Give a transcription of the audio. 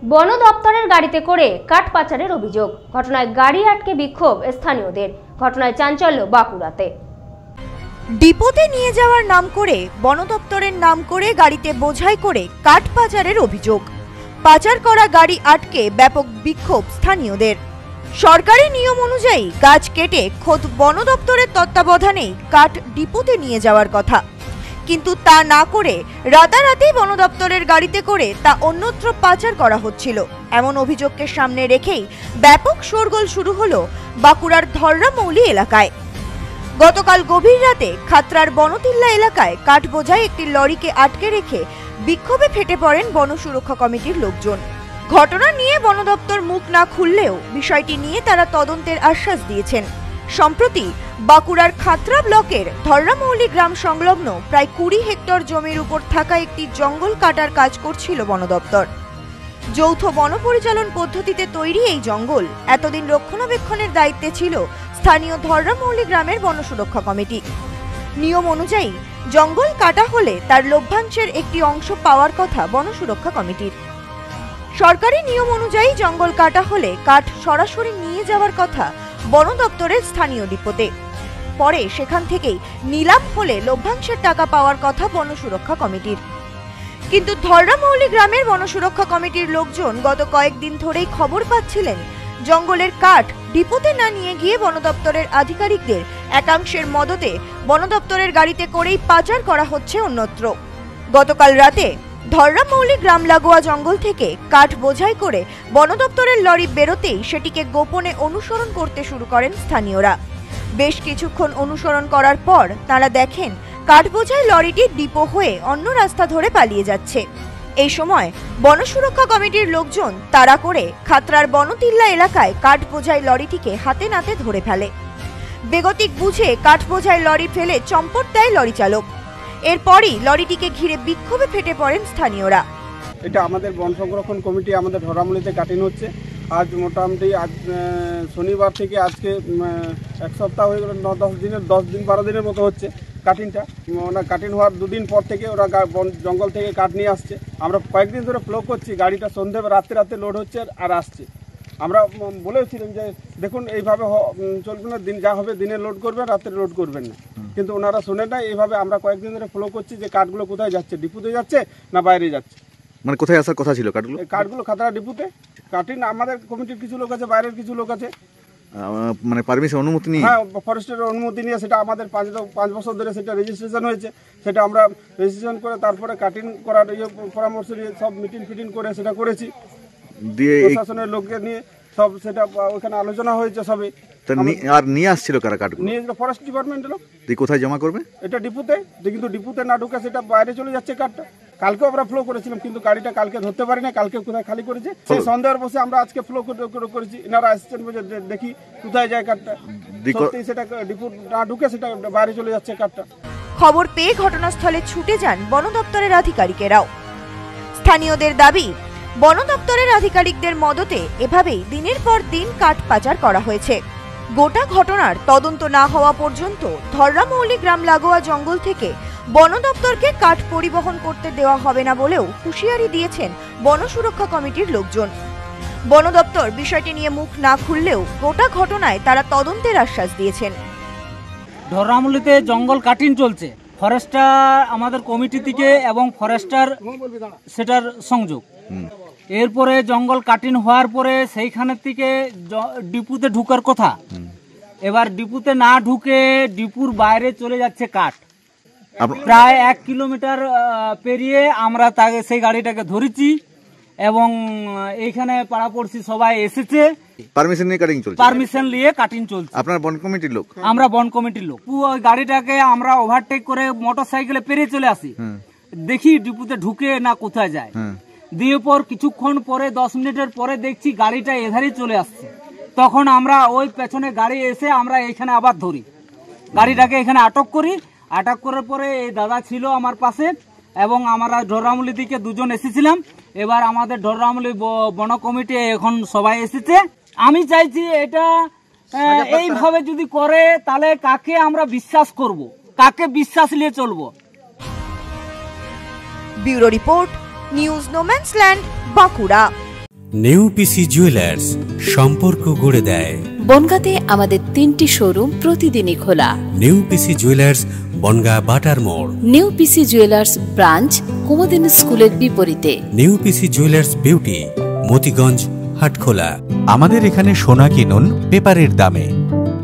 বন দপ্তরের গাড়িতে করে কাঠ পাচারের অভিযোগ। ঘটনায় গাড়ি আটকে বিক্ষোভ স্থানীয়দের। ঘটনায় চাঞ্চল্য বাঁকুড়াতে। ডিপোতে নিয়ে যাওয়ার নাম করে বন দপ্তরের নাম করে গাড়িতে বোঝাই করে কাঠ পাচারের অভিযোগ। পাচার করা গাড়ি আটকে ব্যাপক বিক্ষোভ স্থানীয়দের। সরকারি নিয়ম অনুযায়ী গাছ কেটে খোদ বন দপ্তরের তত্ত্বাবধানেই কাঠ ডিপোতে নিয়ে যাওয়ার কথা, কিন্তু তা না করে রাতারাতি বন দপ্তরের গাড়িতে করে তা অন্যত্র পাচার করা হচ্ছিল। এমন অভিযোগকে সামনে রেখেই ব্যাপক শোরগোল শুরু হলো বাঁকুড়ার ধররামৌলি এলাকায়। গতকাল গভীর রাতে খাতড়ার বনতিল্লা এলাকায় কাঠ বোঝাই একটি লরিকে আটকে রেখে বিক্ষোভে ফেটে পড়েন বন সুরক্ষা কমিটির লোকজন। ঘটনা নিয়ে বন দপ্তর মুখ না খুললেও বিষয়টি নিয়ে তারা তদন্তের আশ্বাস দিয়েছেন। সম্প্রতি বাঁকুড়ার খাতড়া ব্লকের ধররামৌলি গ্রাম সংলগ্ন প্রায় 20 হেক্টর জমির উপর থাকা একটি জঙ্গল কাটার কাজ করছিল বন দপ্তর। যৌথ বন পরিচালন পদ্ধতিতে তৈরি এই জঙ্গল এতদিন রক্ষণাবেক্ষণের দায়িত্বে ছিল স্থানীয় ধররামৌলি গ্রামের বন সুরক্ষা কমিটি। নিয়ম অনুযায়ী জঙ্গল কাটা হলে তার লভ্যাংশের একটি অংশ পাওয়ার কথা বন সুরক্ষা কমিটির। সরকারি নিয়ম অনুযায়ী জঙ্গল কাটা হলে কাঠ সরাসরি নিয়ে যাওয়ার কথা বন দপ্তরের স্থানীয় ডিপোতে। পরে সেখান থেকেই নিলাম হলে লভ্যাংশের টাকা পাওয়ার কথা বন সুরক্ষা কমিটির। কিন্তু ধররামৌলি গ্রামের বন সুরক্ষা কমিটির লোকজন গত কয়েকদিন ধরেই খবর পাচ্ছিলেন জঙ্গলের কাঠ ডিপোতে না নিয়ে গিয়ে বন দপ্তরের আধিকারিকদের একাংশের মদতে বন দপ্তরের গাড়িতে করেই পাচার করা হচ্ছে অন্যত্র। গতকাল রাতে ধররামৌলি গ্রাম লাগোয়া জঙ্গল থেকে কাঠ বোঝাই করে বন দপ্তরের লরি বেরোতেই সেটিকে গোপনে অনুসরণ করতে শুরু করেন স্থানীয়রা। বেশ কিছুক্ষণ অনুসরণ করার পর তারা দেখেন কাঠ বোঝাই লরিটি ডিপো হয়ে অন্য রাস্তা ধরে পালিয়ে যাচ্ছে। এই সময় বন সুরক্ষা কমিটির লোকজন তাড়া করে খাতড়ার বনতিল্লা এলাকায় কাঠ বোঝাই লরিটিকে হাতে নাতে ধরে ফেলে। বেগতিক বুঝে কাঠ বোঝাই লরি ফেলে চম্পট দেয় লরি চালক। এরপরই লরিটিকে ঘিরে বিক্ষোভে ফেটে পড়েন স্থানীয়রা। এটা আমাদের বন সংরক্ষণ কমিটি আমাদের ধররামৌলিতে কাটিং হচ্ছে। আজ মোটামুটি আজ শনিবার থেকে আজকে এক সপ্তাহ হয়ে গেল, 10 দিন 12 দিনের মতো হচ্ছে কাটিংটা। ওরা কাটিং হওয়ার 2 দিন পর থেকে ওরা জঙ্গল থেকে কাঠ নিয়ে আসছে। আমরা কয়েকদিন ধরে ফ্লো করছি, গাড়িটা সন্ধ্যে রাতে লোড হচ্ছে আর আসছে। আমরা বলেছিলাম যে দেখুন এইভাবে চলবে না, দিন যা হবে দিনে লোড করবেন, রাতে লোড করবেন না, কিন্তু ওনারা শোনেন না। এইভাবে আমরা কয়েকদিন ধরে ফলো করছি যে কাঠগুলো কোথায় যাচ্ছে, ডিপুতে যাচ্ছে না বাইরে যাচ্ছে। মানে কোথায় আসার কথা ছিল কাঠগুলো? কাঠগুলো খাতড়া ডিপুতে। কাটিং আমাদের কমিটির কিছু লোক আছে, বাইরের কিছু লোক আছে, মানে পারমিশন অনুমতি নিয়ে, হ্যাঁ ফরেস্টের অনুমতি নিয়ে সেটা আমাদের 5 বছর ধরে সেটা রেজিস্ট্রেশন হয়েছে। সেটা আমরা রেজিস্ট্রেশন করে তারপরে কাটিং করার পরামর্শ নিয়ে সব মিটিং করে সেটা করেছি। প্রশাসনের লোককে নিয়ে সব সেটা ওখানে আলোচনা হয়েছে সবে। আর নিয়ে আসছিল কারা কাঠগুলো? নিয়ে ফরেস্ট ডিপার্টমেন্টের লোক। কোথায় জমা করবে? এটা ডিপুতে, কিন্তু ডিপুতে না ঢুকে সেটা বাইরে চলে যাচ্ছে কাঠটা। কালকেও আমরা ফ্লো করেছিলাম, কিন্তু গাড়িটা কালকে ধরতে পারি না। কালকে কোথায় খালি করেছে সেই সন্দেহের বসে আমরা আজকে ফ্লো করেছি। এনারা আসছেন দেখি কোথায় যায় কাঠটা। সত্যি সেটা ডিপু না ঢুকে সেটা বাইরে চলে যাচ্ছে কাঠটা। খবর পেয়ে ঘটনাস্থলে ছুটে যান বন দপ্তরের আধিকারিকেরাও। স্থানীয়দের দাবি, বন দপ্তরের আধিকারিকদের মদতে এভাবেই দিনের পর দিন কাঠ পাচার করা হয়েছে। গোটা ঘটনার তদন্ত না হওয়া পর্যন্ত ধররামৌলি গ্রাম লাগোয়া জঙ্গল থেকে বন দপ্তরকে কাঠ পরিবহন করতে দেওয়া হবে না বলেও হুঁশিয়ারি দিয়েছেন বন সুরক্ষা কমিটির লোকজন। বন দপ্তর বিষয়টি নিয়ে মুখ না খুললেও গোটা ঘটনায় তারা তদন্তের আশ্বাস দিয়েছেন। ধররামৌলিতে জঙ্গল কাটিং চলছে, ফরেস্টার আমাদের কমিটি থেকে এবং ফরেস্টার সেটার সংযোগ। এরপরে জঙ্গল কাটিং হওয়ার পরে সেইখানে থেকে ডিপুতে ঢুকার কথা। এবার ডিপুতে না ঢুকে ডিপুর বাইরে চলে যাচ্ছে কাঠ। প্রায় 1 কিলোমিটার পেরিয়ে আমরা তাকে সেই গাড়িটাকে ধরেছি এবং এইখানে পাড়াপড়শি সবাই এসেছে। পারমিশন নিয়ে কাটিং চলছে? পারমিশন নিয়ে কাটিং চলছে। আপনার বন কমিটির লোক? আমরা বন কমিটির লোক। ওই গাড়িটাকে আমরা ওভারটেক করে মোটরসাইকেলে পেরিয়ে চলে আসি, দেখি ডিপুতে ঢুকে না কোথায় যায়। দিয়ে পর কিছুক্ষণ পরে 10 মিনিটের পরে দেখছি গাড়িটা এধারেই চলে আসছে। তখন আমরা ওই পেছনে গাড়ি এসে আমরা এখানে আবার ধরি, গাড়িটাকে এখানে আটক করি। আটক করার পরে এই দাদা ছিল আমার পাশে এবং আমরা ধররামৌলি থেকে 2 জন এসেছিলাম। এবার আমাদের ধররামৌলি বন কমিটি এখন সবাই এসেছে। আমি চাইছি এটা এইভাবে যদি করে তাহলে কাকে আমরা বিশ্বাস করব, কাকে বিশ্বাস নিয়ে চলবো? Bureau report, news no man's land, Bankura. নেউপিসি জুয়েলার্স, সম্পর্ক গড়ে দেয়। বনগাঁতে আমাদের 3টি শোরুম প্রতিদিনই খোলা। নেউপিসি জুয়েলার্স, বনগাঁ বাটার মোড়। নেউপিসি জুয়েলার্স ব্রাঞ্চ কুমদিন স্কুলের বিপরীতে। নেউপিসি জুয়েলার্স বিউটি, মতিগঞ্জ, হাটখোলা। আমাদের এখানে সোনা কিনুন পেপারের দামে।